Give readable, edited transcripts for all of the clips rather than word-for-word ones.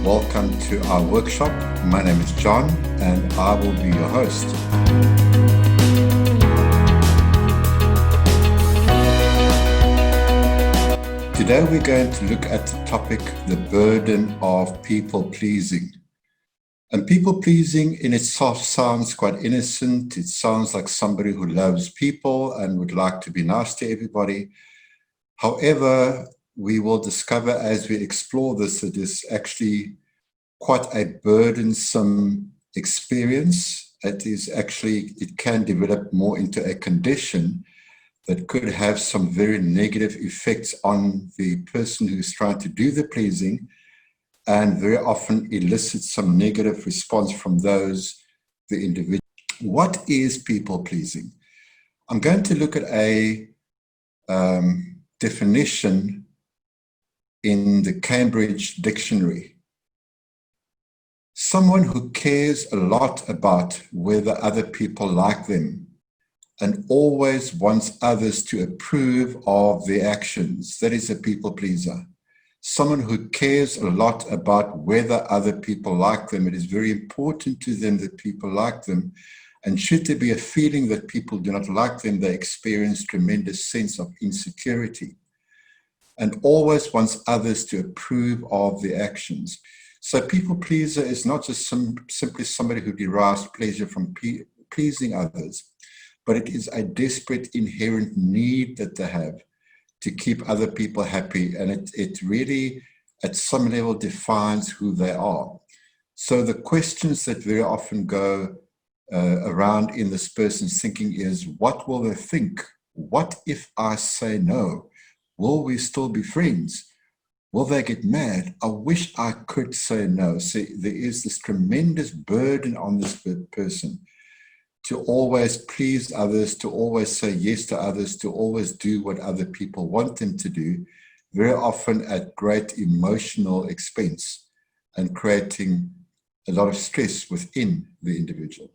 Welcome to our workshop. My name is John and I will be your host. Today we're going to look at the topic, the burden of people-pleasing. And people-pleasing in itself sounds quite innocent. It sounds like somebody who loves people and would like to be nice to everybody. However, we will discover as we explore this that it is actually quite a burdensome experience. It can develop more into a condition that could have some very negative effects on the person who's trying to do the pleasing, and very often elicits some negative response from the individual. What is people pleasing? I'm going to look at a definition in the Cambridge Dictionary. Someone who cares a lot about whether other people like them and always wants others to approve of their actions. That is a people pleaser. Someone who cares a lot about whether other people like them. It is very important to them that people like them. And should there be a feeling that people do not like them, they experience tremendous sense of insecurity and always wants others to approve of their actions. So people pleaser is not just simply somebody who derives pleasure from pleasing others, but it is a desperate inherent need that they have to keep other people happy. And it really, at some level, defines who they are. So the questions that very often go around in this person's thinking is, what will they think? What if I say no? Will we still be friends? Will they get mad? I wish I could say no. See, there is this tremendous burden on this person to always please others, to always say yes to others, to always do what other people want them to do, very often at great emotional expense and creating a lot of stress within the individual.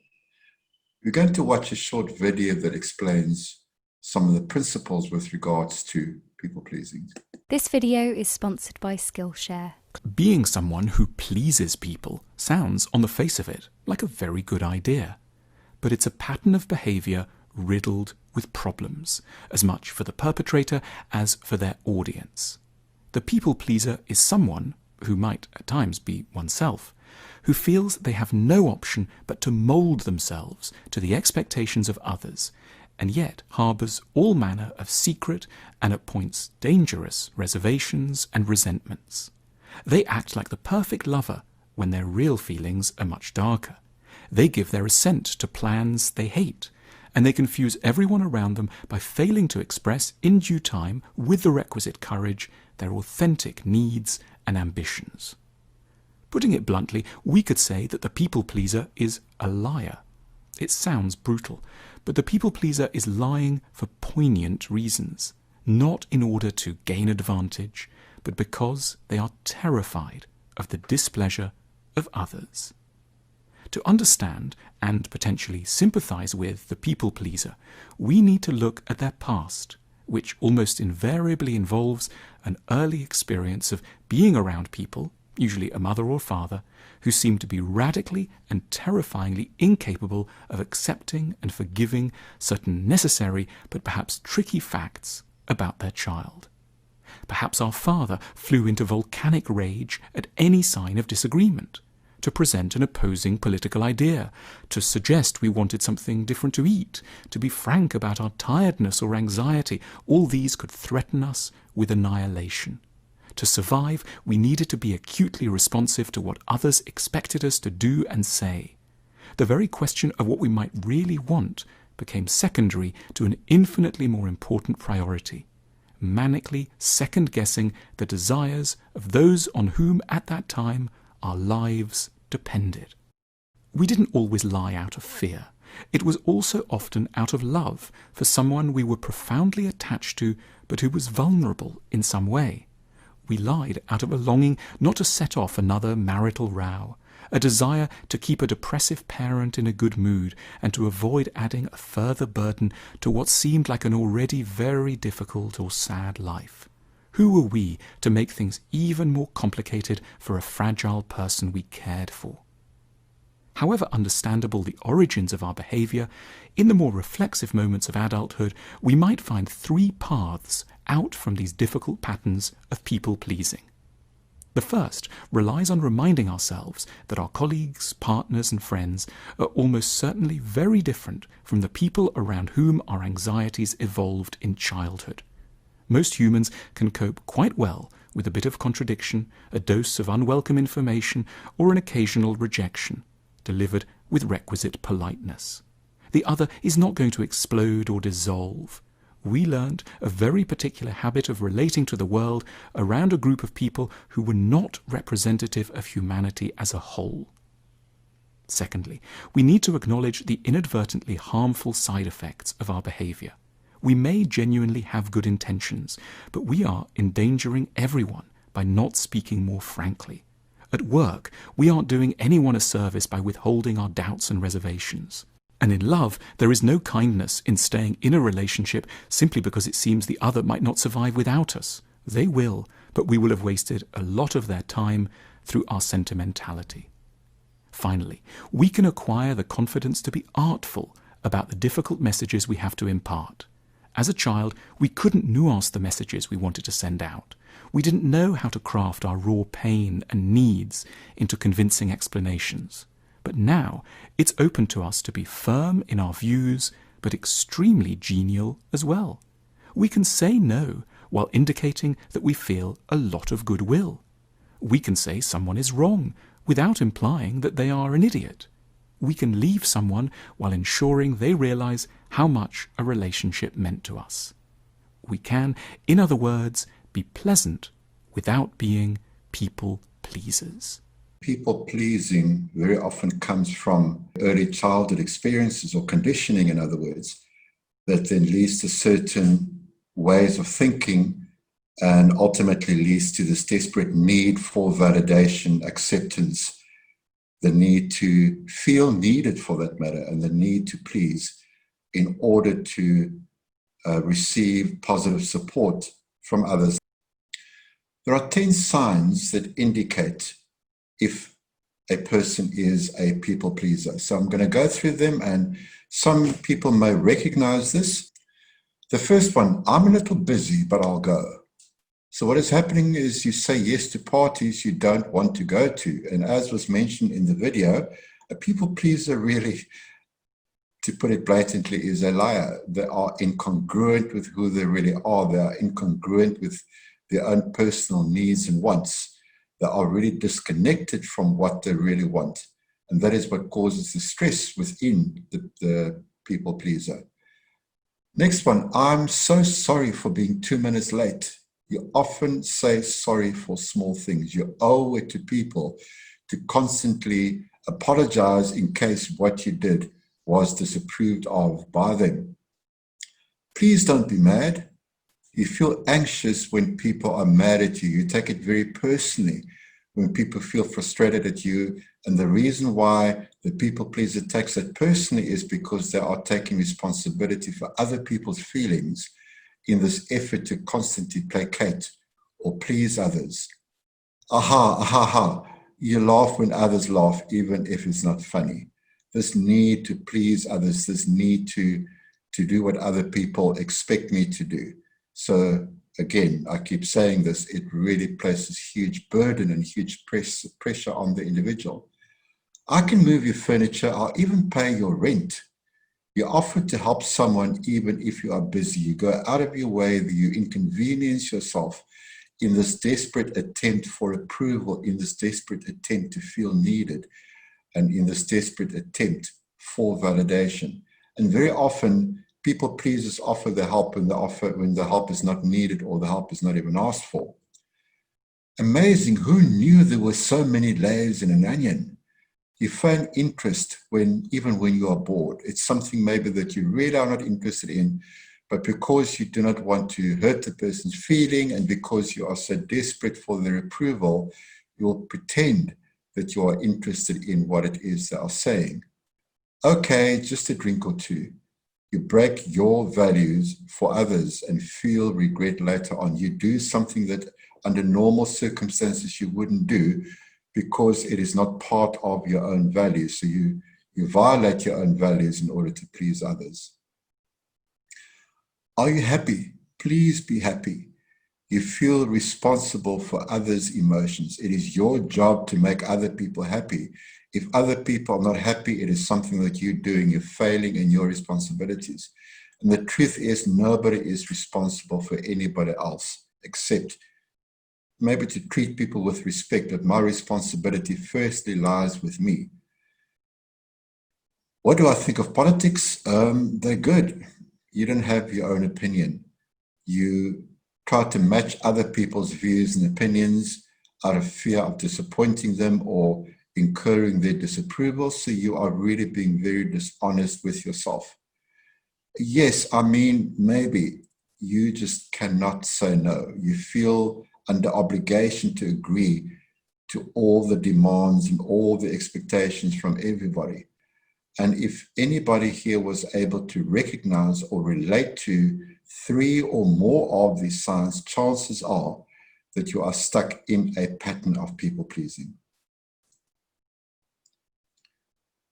We're going to watch a short video that explains some of the principles with regards to people pleasing. This video is sponsored by Skillshare. Being someone who pleases people sounds, on the face of it, like a very good idea. But it's a pattern of behaviour riddled with problems, as much for the perpetrator as for their audience. The people pleaser is someone, who might at times be oneself, who feels they have no option but to mould themselves to the expectations of others, and yet harbours all manner of secret and at points dangerous reservations and resentments. They act like the perfect lover when their real feelings are much darker. They give their assent to plans they hate, and they confuse everyone around them by failing to express in due time, with the requisite courage, their authentic needs and ambitions. Putting it bluntly, we could say that the people pleaser is a liar. It sounds brutal, but the people pleaser is lying for poignant reasons, not in order to gain advantage, but because they are terrified of the displeasure of others. To understand and potentially sympathise with the people pleaser, we need to look at their past, which almost invariably involves an early experience of being around people, usually a mother or father, who seem to be radically and terrifyingly incapable of accepting and forgiving certain necessary but perhaps tricky facts about their child. Perhaps our father flew into volcanic rage at any sign of disagreement, to present an opposing political idea, to suggest we wanted something different to eat, to be frank about our tiredness or anxiety. All these could threaten us with annihilation. To survive, we needed to be acutely responsive to what others expected us to do and say. The very question of what we might really want became secondary to an infinitely more important priority, manically second-guessing the desires of those on whom at that time our lives depended. We didn't always lie out of fear. It was also often out of love for someone we were profoundly attached to, but who was vulnerable in some way. We lied out of a longing not to set off another marital row, a desire to keep a depressive parent in a good mood, and to avoid adding a further burden to what seemed like an already very difficult or sad life. Who are we to make things even more complicated for a fragile person we cared for? However understandable the origins of our behaviour, in the more reflexive moments of adulthood, we might find three paths out from these difficult patterns of people-pleasing. The first relies on reminding ourselves that our colleagues, partners and friends are almost certainly very different from the people around whom our anxieties evolved in childhood. Most humans can cope quite well with a bit of contradiction, a dose of unwelcome information, or an occasional rejection, delivered with requisite politeness. The other is not going to explode or dissolve. We learned a very particular habit of relating to the world around a group of people who were not representative of humanity as a whole. Secondly, we need to acknowledge the inadvertently harmful side effects of our behaviour. We may genuinely have good intentions, but we are endangering everyone by not speaking more frankly. At work, we aren't doing anyone a service by withholding our doubts and reservations. And in love, there is no kindness in staying in a relationship simply because it seems the other might not survive without us. They will, but we will have wasted a lot of their time through our sentimentality. Finally, we can acquire the confidence to be artful about the difficult messages we have to impart. As a child, we couldn't nuance the messages we wanted to send out. We didn't know how to craft our raw pain and needs into convincing explanations. But now it's open to us to be firm in our views, but extremely genial as well. We can say no while indicating that we feel a lot of goodwill. We can say someone is wrong without implying that they are an idiot. We can leave someone while ensuring they realize how much a relationship meant to us. We can, in other words, be pleasant without being people pleasers. People pleasing very often comes from early childhood experiences or conditioning, in other words, that then leads to certain ways of thinking and ultimately leads to this desperate need for validation, acceptance, the need to feel needed for that matter, and the need to please in order to receive positive support from others. There are 10 signs that indicate if a person is a people pleaser. So I'm going to go through them, and some people may recognize this. The first one, I'm a little busy, but I'll go. So what is happening is you say yes to parties you don't want to go to. And as was mentioned in the video, a people pleaser really, to put it blatantly, is a liar. They are incongruent with who they really are. They are incongruent with their own personal needs and wants. They are really disconnected from what they really want. And that is what causes the stress within the people pleaser. Next one, I'm so sorry for being 2 minutes late. You often say sorry for small things. You owe it to people to constantly apologize in case what you did was disapproved of by them. Please don't be mad. You feel anxious when people are mad at you. You take it very personally when people feel frustrated at you. And the reason why the people pleaser takes it personally is because they are taking responsibility for other people's feelings in this effort to constantly placate or please others. You laugh when others laugh, even if it's not funny. This need to please others, this need to do what other people expect me to do. So again, I keep saying this, it really places huge burden and huge pressure on the individual. I can move your furniture, I'll even pay your rent. You offer to help someone even if you are busy. You go out of your way, you inconvenience yourself in this desperate attempt for approval, in this desperate attempt to feel needed, and in this desperate attempt for validation. And very often, people pleasers offer the help when the help is not needed or the help is not even asked for. Amazing, who knew there were so many layers in an onion? You find interest even when you are bored. It's something maybe that you really are not interested in, but because you do not want to hurt the person's feeling and because you are so desperate for their approval, you'll pretend that you are interested in what it is they are saying. Okay, just a drink or two. You break your values for others and feel regret later on. You do something that under normal circumstances you wouldn't do because it is not part of your own values. So you violate your own values in order to please others. Are you happy? Please be happy. You feel responsible for others' emotions. It is your job to make other people happy. If other people are not happy, it is something that you're doing. You're failing in your responsibilities. And the truth is, nobody is responsible for anybody else, except maybe to treat people with respect. But my responsibility firstly lies with me. What do I think of politics? They're good. You don't have your own opinion. You try to match other people's views and opinions out of fear of disappointing them or incurring their disapproval. So you are really being very dishonest with yourself. Yes, I mean, maybe you just cannot say no. You feel under obligation to agree to all the demands and all the expectations from everybody. And if anybody here was able to recognize or relate to 3 or more of these signs, chances are that you are stuck in a pattern of people pleasing.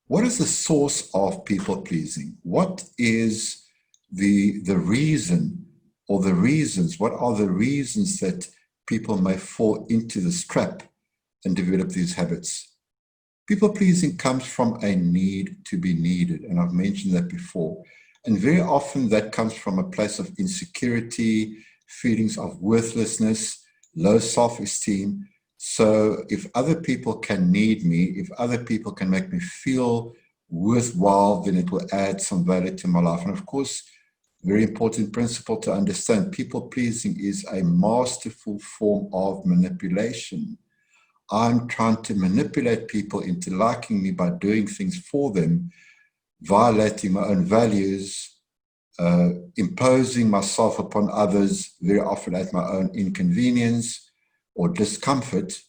What is the source of people pleasing? What is the reason or the reasons? What are the reasons that people may fall into this trap and develop these habits? People pleasing comes from a need to be needed, and I've mentioned that before. And very often that comes from a place of insecurity, feelings of worthlessness, low self-esteem. So if other people can need me, if other people can make me feel worthwhile, then it will add some value to my life. And of course, very important principle to understand, people pleasing is a masterful form of manipulation. I'm trying to manipulate people into liking me by doing things for them, violating my own values, imposing myself upon others, very often at my own inconvenience or discomfort,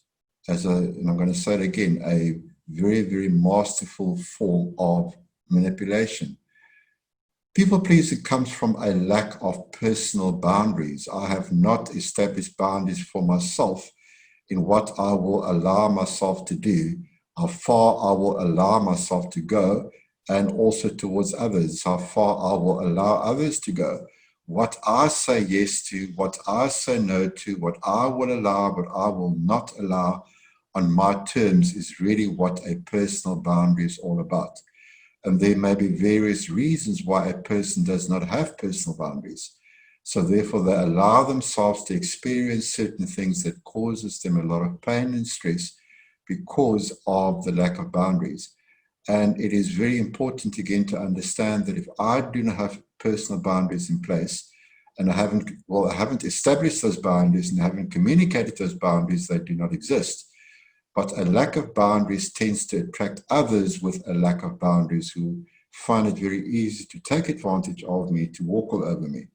and I'm going to say it again, a very, very masterful form of manipulation. People pleasing comes from a lack of personal boundaries. I have not established boundaries for myself in what I will allow myself to do, how far I will allow myself to go, and also towards others, how far I will allow others to go. What I say yes to, what I say no to, what I will allow, what I will not allow on my terms is really what a personal boundary is all about. And there may be various reasons why a person does not have personal boundaries. So therefore, they allow themselves to experience certain things that causes them a lot of pain and stress because of the lack of boundaries. And it is very important, again, to understand that if I do not have personal boundaries in place, and I haven't established those boundaries and haven't communicated those boundaries, they do not exist. But a lack of boundaries tends to attract others with a lack of boundaries who find it very easy to take advantage of me, to walk all over me.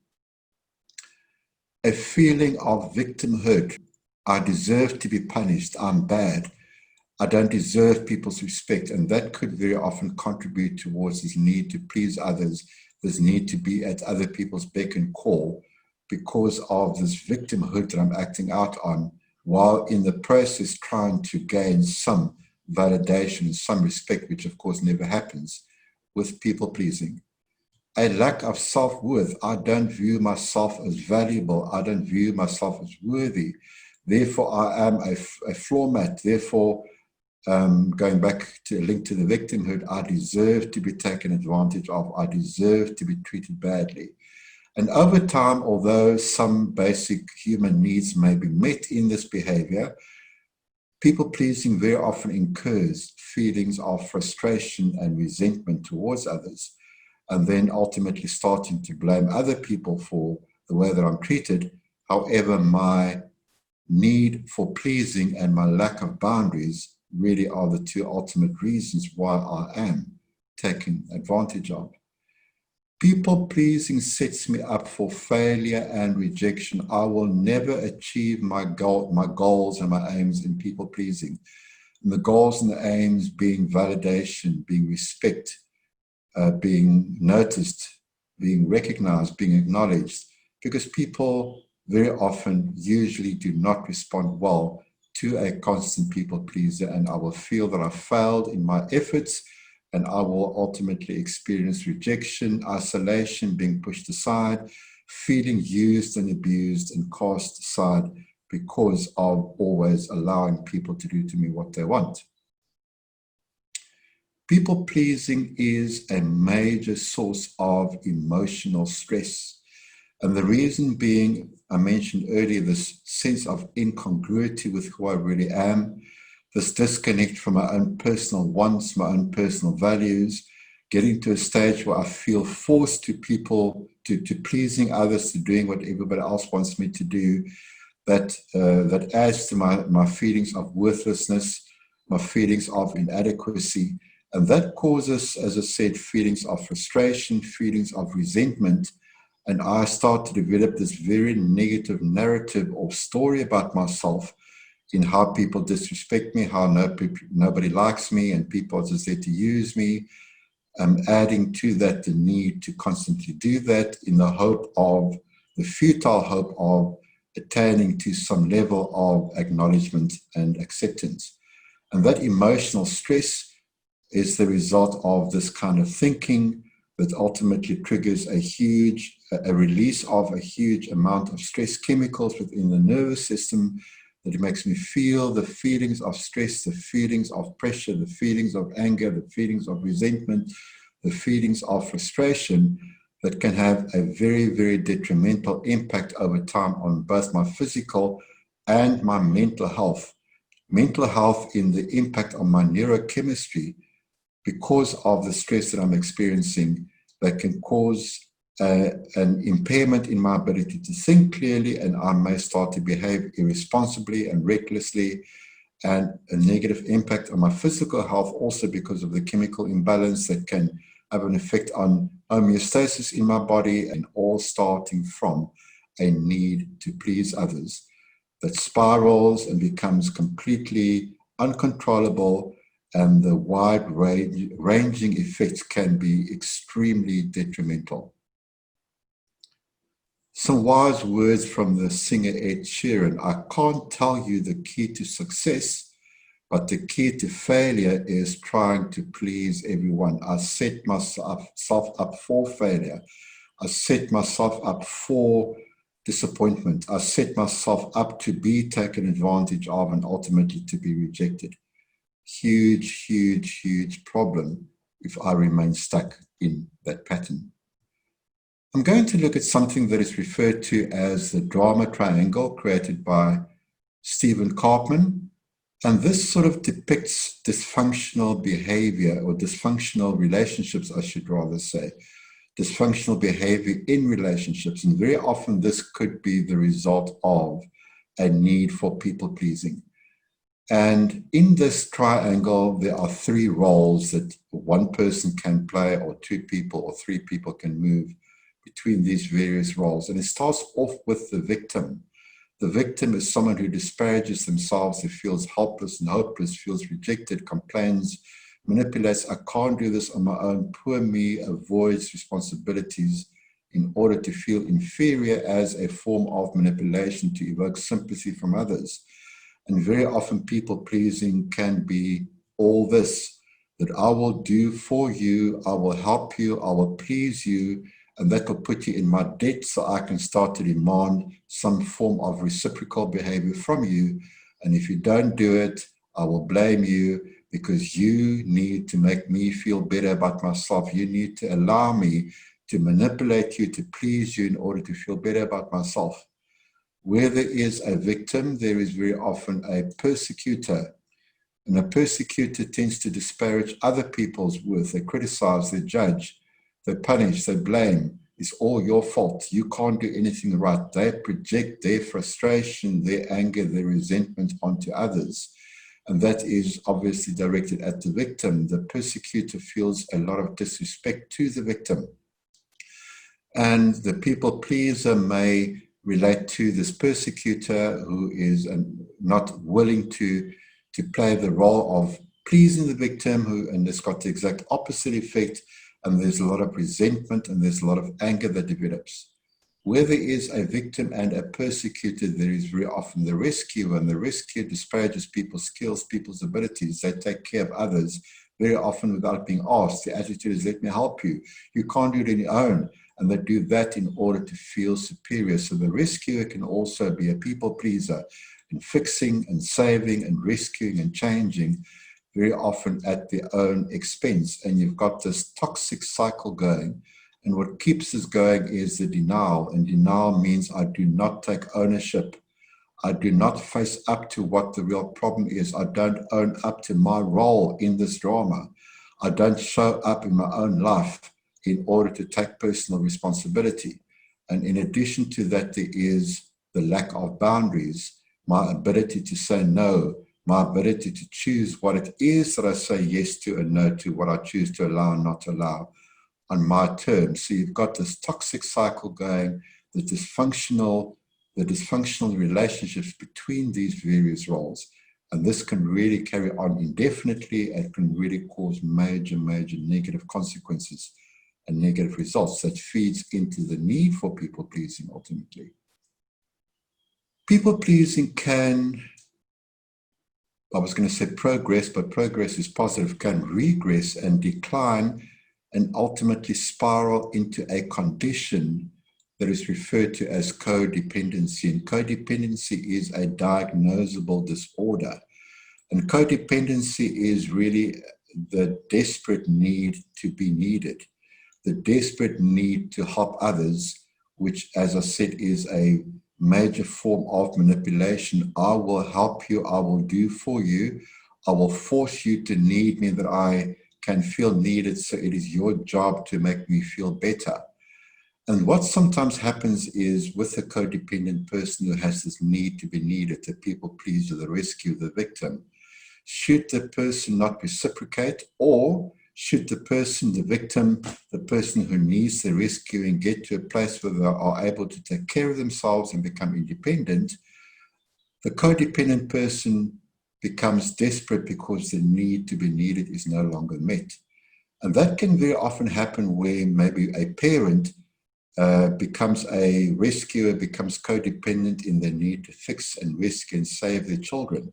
A feeling of victimhood. I deserve to be punished. I'm bad. I don't deserve people's respect. And that could very often contribute towards this need to please others, this need to be at other people's beck and call because of this victimhood that I'm acting out on, while in the process trying to gain some validation, some respect, which of course never happens with people pleasing. A lack of self-worth. I don't view myself as valuable. I don't view myself as worthy. Therefore, I am a floor mat. Therefore, going back to a link to the victimhood, I deserve to be taken advantage of. I deserve to be treated badly. And over time, although some basic human needs may be met in this behavior, people pleasing very often incurs feelings of frustration and resentment towards others, and then ultimately starting to blame other people for the way that I'm treated. However, my need for pleasing and my lack of boundaries really are the 2 ultimate reasons why I am taken advantage of. People pleasing sets me up for failure and rejection. I will never achieve my goals and my aims in people pleasing. And the goals and the aims being validation, being respect, being noticed, being recognized, being acknowledged, because people very often usually do not respond well to a constant people pleaser, and I will feel that I failed in my efforts, and I will ultimately experience rejection, isolation, being pushed aside, feeling used and abused and cast aside because of always allowing people to do to me what they want. People pleasing is a major source of emotional stress. And the reason being, I mentioned earlier, this sense of incongruity with who I really am, this disconnect from my own personal wants, my own personal values, getting to a stage where I feel forced to people, to pleasing others, to doing what everybody else wants me to do, that adds to my feelings of worthlessness, my feelings of inadequacy. And that causes, as I said, feelings of frustration, feelings of resentment. And I start to develop this very negative narrative or story about myself in how people disrespect me, how nobody likes me, and people are just there to use me. Adding to that the need to constantly do that in the hope of, the futile hope of attaining to some level of acknowledgement and acceptance. And that emotional stress is the result of this kind of thinking that ultimately triggers a release of a huge amount of stress chemicals within the nervous system, that it makes me feel the feelings of stress, the feelings of pressure, the feelings of anger, the feelings of resentment, the feelings of frustration, that can have a very, very detrimental impact over time on both my physical and my mental health. Mental health in the impact on my neurochemistry, because of the stress that I'm experiencing, that can cause an impairment in my ability to think clearly, and I may start to behave irresponsibly and recklessly, and a negative impact on my physical health also because of the chemical imbalance that can have an effect on homeostasis in my body, and all starting from a need to please others that spirals and becomes completely uncontrollable, and the wide-ranging effects can be extremely detrimental. Some wise words from the singer Ed Sheeran. I can't tell you the key to success, but the key to failure is trying to please everyone. I set myself up for failure. I set myself up for disappointment. I set myself up to be taken advantage of and ultimately to be rejected. Huge, huge, huge problem if I remain stuck in that pattern. I'm going to look at something that is referred to as the drama triangle, created by Stephen Karpman. And this sort of depicts dysfunctional behavior, or dysfunctional relationships, I should rather say. Dysfunctional behavior in relationships. And very often this could be the result of a need for people pleasing. And in this triangle, there are three roles that one person can play, or two people or three people can move between these various roles. And it starts off with the victim. The victim is someone who disparages themselves, who feels helpless and hopeless, feels rejected, complains, manipulates. I can't do this on my own. Poor me, avoids responsibilities in order to feel inferior, as a form of manipulation to evoke sympathy from others. And very often people pleasing can be all this, that I will do for you, I will help you, I will please you, and that will put you in my debt, so I can start to demand some form of reciprocal behavior from you. And if you don't do it, I will blame you, because you need to make me feel better about myself. You need to allow me to manipulate you, to please you in order to feel better about myself. Where there is a victim, there is very often a persecutor. And a persecutor tends to disparage other people's worth. They criticize, they judge, they punish, they blame. It's all your fault. You can't do anything right. They project their frustration, their anger, their resentment onto others. And that is obviously directed at the victim. The persecutor feels a lot of disrespect to the victim. And the people pleaser may relate to this persecutor who is not willing to play the role of pleasing the victim, and it's got the exact opposite effect. and there's a lot of resentment, and there's a lot of anger that develops. Where there is a victim and a persecutor, there is very often the rescuer, and the rescuer disparages people's skills, people's abilities. They take care of others very often without being asked. The attitude is, let me help you. You can't do it on your own. And they do that in order to feel superior. So the rescuer can also be a people pleaser in fixing and saving and rescuing and changing, very often at their own expense. And you've got this toxic cycle going. And what keeps us going is the denial. And denial means I do not take ownership. I do not face up to what the real problem is. I don't own up to my role in this drama. I don't show up in my own life in order to take personal responsibility. And in addition to that, there is the lack of boundaries, my ability to say no, my ability to choose what it is that I say yes to and no to, what I choose to allow and not to allow on my terms. So you've got this toxic cycle going, the dysfunctional relationships between these various roles. And this can really carry on indefinitely and can really cause major, major negative consequences and negative results that feeds into the need for people pleasing ultimately. People pleasing can, I was going to say progress, but progress is positive, can regress and decline and ultimately spiral into a condition that is referred to as codependency. And codependency is a diagnosable disorder. And codependency is really the desperate need to be needed, the desperate need to help others, which, as I said, is a major form of manipulation. I will help you, I will do for you, I will force you to need me that I can feel needed, so it is your job to make me feel better. And what sometimes happens is with a codependent person who has this need to be needed, the people pleaser, the rescue, the victim, should the person not reciprocate, or should the person, the victim, the person who needs the rescuing, get to a place where they are able to take care of themselves and become independent, the codependent person becomes desperate because the need to be needed is no longer met. And that can very often happen where maybe a parent becomes a rescuer, becomes codependent in their need to fix and rescue and save their children.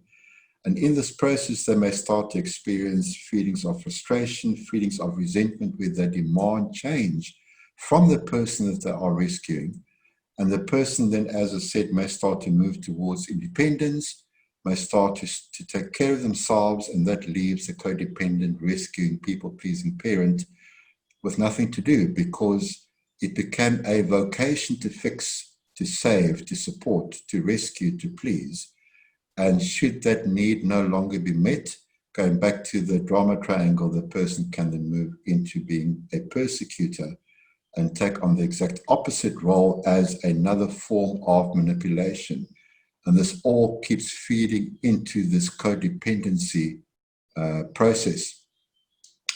And in this process, they may start to experience feelings of frustration, feelings of resentment, where they demand change from the person that they are rescuing. And the person then, as I said, may start to move towards independence, may start to take care of themselves, and that leaves the codependent, rescuing, people-pleasing parent with nothing to do, because it became a vocation to fix, to save, to support, to rescue, to please. And should that need no longer be met, going back to the drama triangle, the person can then move into being a persecutor and take on the exact opposite role as another form of manipulation. And this all keeps feeding into this codependency process.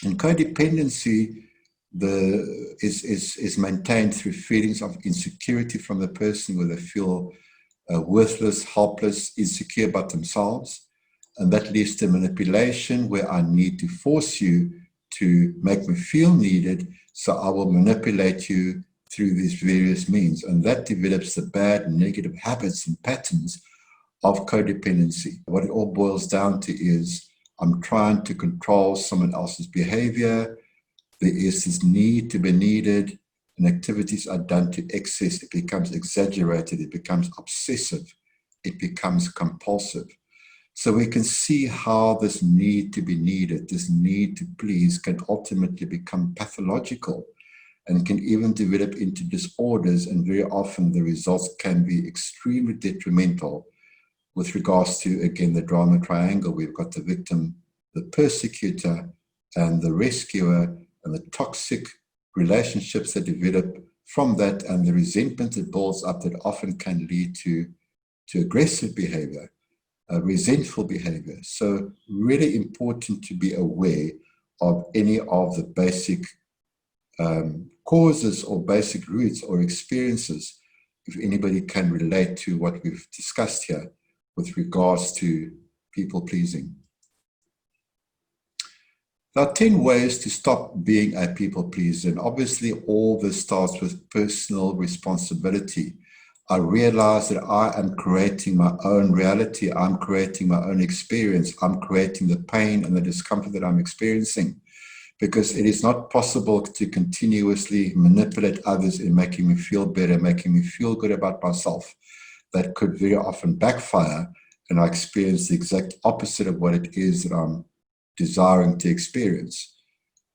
And codependency is maintained through feelings of insecurity from the person, where they feel worthless, helpless, insecure about themselves. And that leads to manipulation, where I need to force you to make me feel needed, so I will manipulate you through these various means. And that develops the bad, negative habits and patterns of codependency. What it all boils down to is I'm trying to control someone else's behavior. There is this need to be needed, and activities are done to excess. It becomes exaggerated, it becomes obsessive, it becomes compulsive. So we can see how this need to be needed, this need to please, can ultimately become pathological and can even develop into disorders. And very often the results can be extremely detrimental with regards to, again, the drama triangle. We've got the victim, the persecutor, and the rescuer, and the toxic relationships that develop from that, and the resentment that builds up that often can lead to aggressive behavior, resentful behavior. So really important to be aware of any of the basic causes or basic roots or experiences, if anybody can relate to what we've discussed here with regards to people pleasing. There are 10 ways to stop being a people pleaser, and obviously all this starts with personal responsibility. I realize that I am creating my own reality. I'm creating my own experience. I'm creating the pain and the discomfort that I'm experiencing, because it is not possible to continuously manipulate others in making me feel better, making me feel good about myself. That could very often backfire, and I experience the exact opposite of what it is that I'm desiring to experience.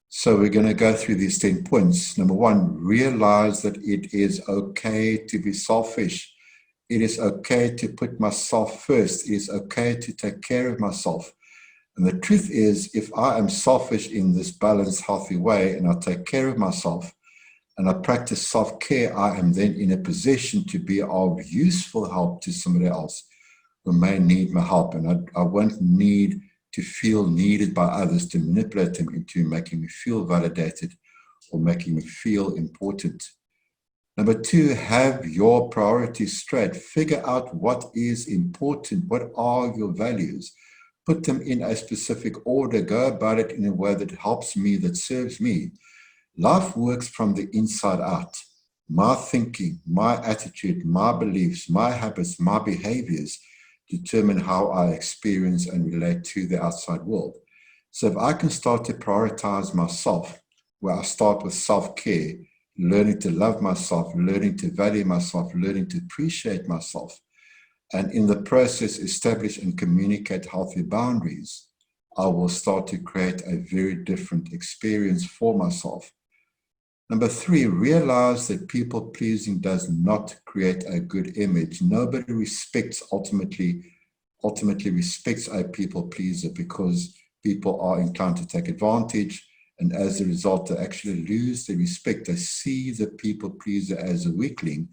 So we're going to go through these 10 points. Number one, realize that it is okay to be selfish. It is okay to put myself first. It is okay to take care of myself. And the truth is, if I am selfish in this balanced, healthy way, and I take care of myself, and I practice self-care, I am then in a position to be of useful help to somebody else who may need my help. And I won't need to feel needed by others to manipulate them into making me feel validated or making me feel important. Number two, have your priorities straight. Figure out what is important. What are your values? Put them in a specific order. Go about it in a way that helps me, that serves me. Life works from the inside out. My thinking, my attitude, my beliefs, my habits, my behaviors determine how I experience and relate to the outside world. So if I can start to prioritize myself, where I start with self-care, learning to love myself, learning to value myself, learning to appreciate myself, and in the process establish and communicate healthy boundaries, I will start to create a very different experience for myself. Number three, realize that people-pleasing does not create a good image. Nobody ultimately respects a people-pleaser, because people are inclined to take advantage, and as a result, they actually lose the respect. They see the people-pleaser as a weakling,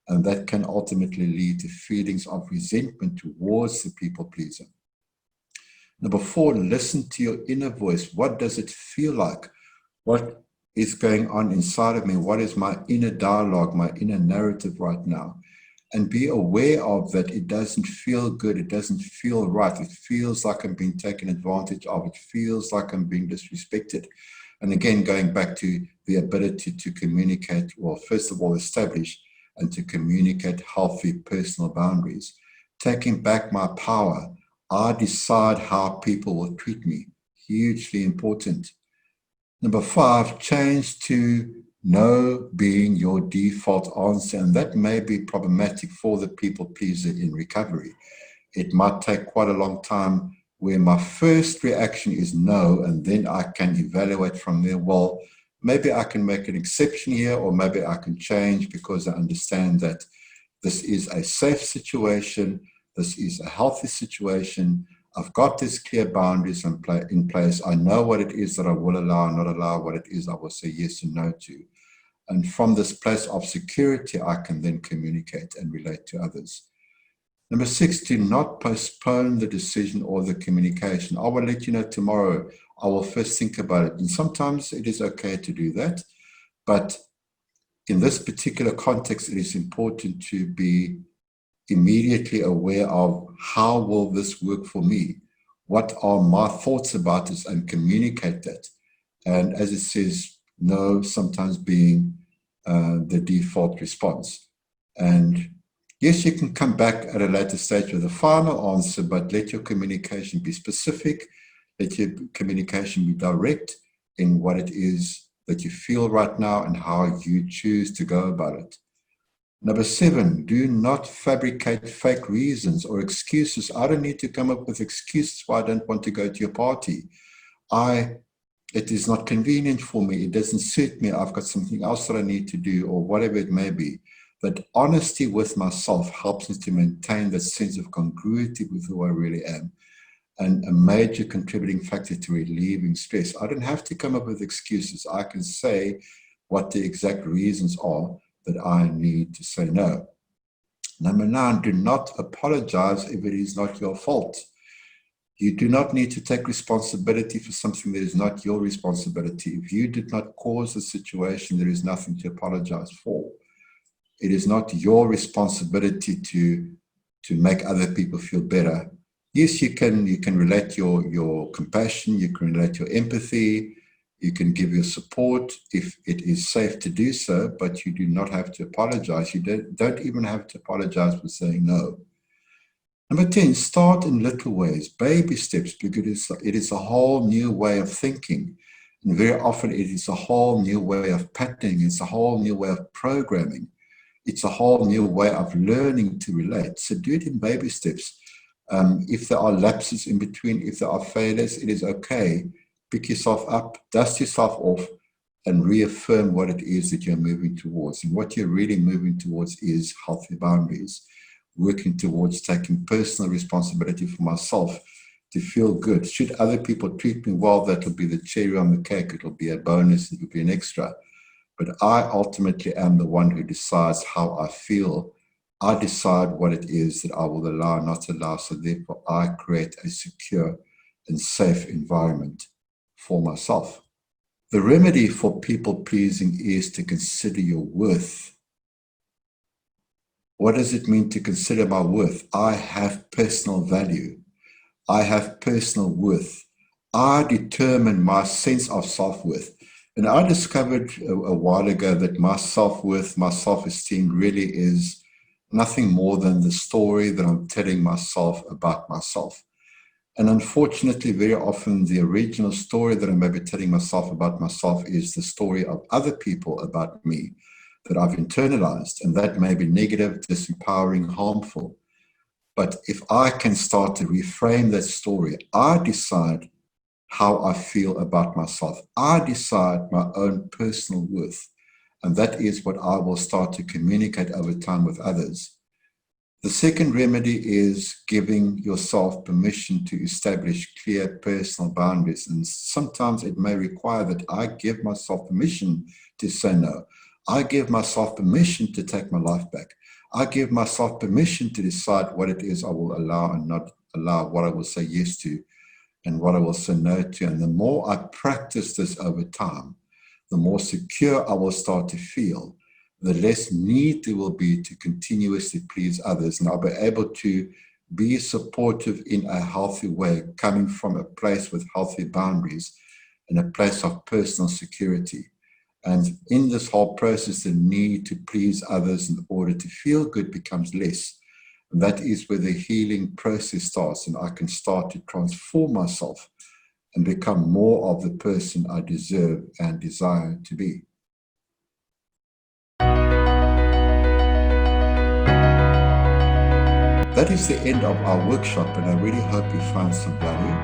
and that can ultimately lead to feelings of resentment towards the people-pleaser. Number four, listen to your inner voice. What does it feel like? What is going on inside of me? What is my inner dialogue, my inner narrative right now? And be aware of that. It doesn't feel good. It doesn't feel right. It feels like I'm being taken advantage of. It feels like I'm being disrespected. And again, going back to the ability to communicate, well, first of all, establish and to communicate healthy personal boundaries. Taking back my power. I decide how people will treat me. Hugely important. Number five, change to no being your default answer. And that may be problematic for the people pleaser in recovery. It might take quite a long time where my first reaction is no, and then I can evaluate from there, well, maybe I can make an exception here, or maybe I can change because I understand that this is a safe situation, this is a healthy situation, I've got these clear boundaries in place. I know what it is that I will allow and not allow, what it is I will say yes and no to. And from this place of security, I can then communicate and relate to others. Number six, do not postpone the decision or the communication. I will let you know tomorrow. I will first think about it. And sometimes it is okay to do that. But in this particular context, it is important to be immediately aware of how will this work for me? What are my thoughts about this, and communicate that. And as it says, no sometimes being the default response. And yes, you can come back at a later stage with a final answer, but let your communication be specific. Let your communication be direct in what it is that you feel right now and how you choose to go about it. Number seven, do not fabricate fake reasons or excuses. I don't need to come up with excuses why I don't want to go to your party. It is not convenient for me. It doesn't suit me. I've got something else that I need to do, or whatever it may be. But honesty with myself helps me to maintain that sense of congruity with who I really am, and a major contributing factor to relieving stress. I don't have to come up with excuses. I can say what the exact reasons are that I need to say no. Number nine, do not apologize if it is not your fault. You do not need to take responsibility for something that is not your responsibility. If you did not cause the situation, there is nothing to apologize for. It is not your responsibility to make other people feel better. Yes, you can relate your compassion, you can relate your empathy, you can give your support if it is safe to do so, but you do not have to apologize. You don't even have to apologize for saying no. Number 10, start in little ways, baby steps, because it is a whole new way of thinking. And very often it is a whole new way of patterning. It's a whole new way of programming. It's a whole new way of learning to relate. So do it in baby steps. If there are lapses in between, if there are failures, it is okay. Pick yourself up, dust yourself off, and reaffirm what it is that you're moving towards. And what you're really moving towards is healthy boundaries, working towards taking personal responsibility for myself to feel good. Should other people treat me well, that will be the cherry on the cake. It'll be a bonus, it'll be an extra. But I ultimately am the one who decides how I feel. I decide what it is that I will allow, not allow. So therefore, I create a secure and safe environment for myself. The remedy for people pleasing is to consider your worth. What does it mean to consider my worth? I have personal value. I have personal worth. I determine my sense of self-worth. And I discovered a while ago that my self-worth, my self-esteem really is nothing more than the story that I'm telling myself about myself. And unfortunately, very often the original story that I'm maybe telling myself about myself is the story of other people about me that I've internalized. And that may be negative, disempowering, harmful. But if I can start to reframe that story, I decide how I feel about myself. I decide my own personal worth. And that is what I will start to communicate over time with others. The second remedy is giving yourself permission to establish clear personal boundaries. And sometimes it may require that I give myself permission to say no. I give myself permission to take my life back. I give myself permission to decide what it is I will allow and not allow, what I will say yes to and what I will say no to. And the more I practice this over time, the more secure I will start to feel, the less need there will be to continuously please others. And I'll be able to be supportive in a healthy way, coming from a place with healthy boundaries and a place of personal security. And in this whole process, the need to please others in order to feel good becomes less. And that is where the healing process starts, and I can start to transform myself and become more of the person I deserve and desire to be. That is the end of our workshop, and I really hope you found some value.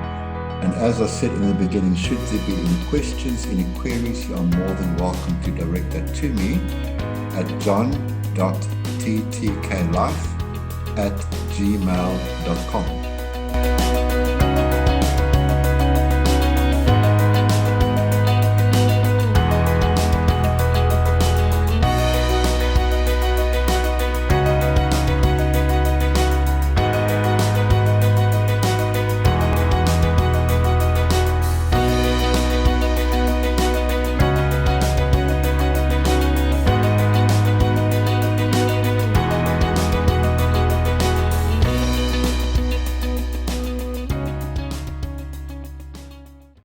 And as I said in the beginning, should there be any questions, any queries, you are more than welcome to direct that to me at john.ttklife@gmail.com.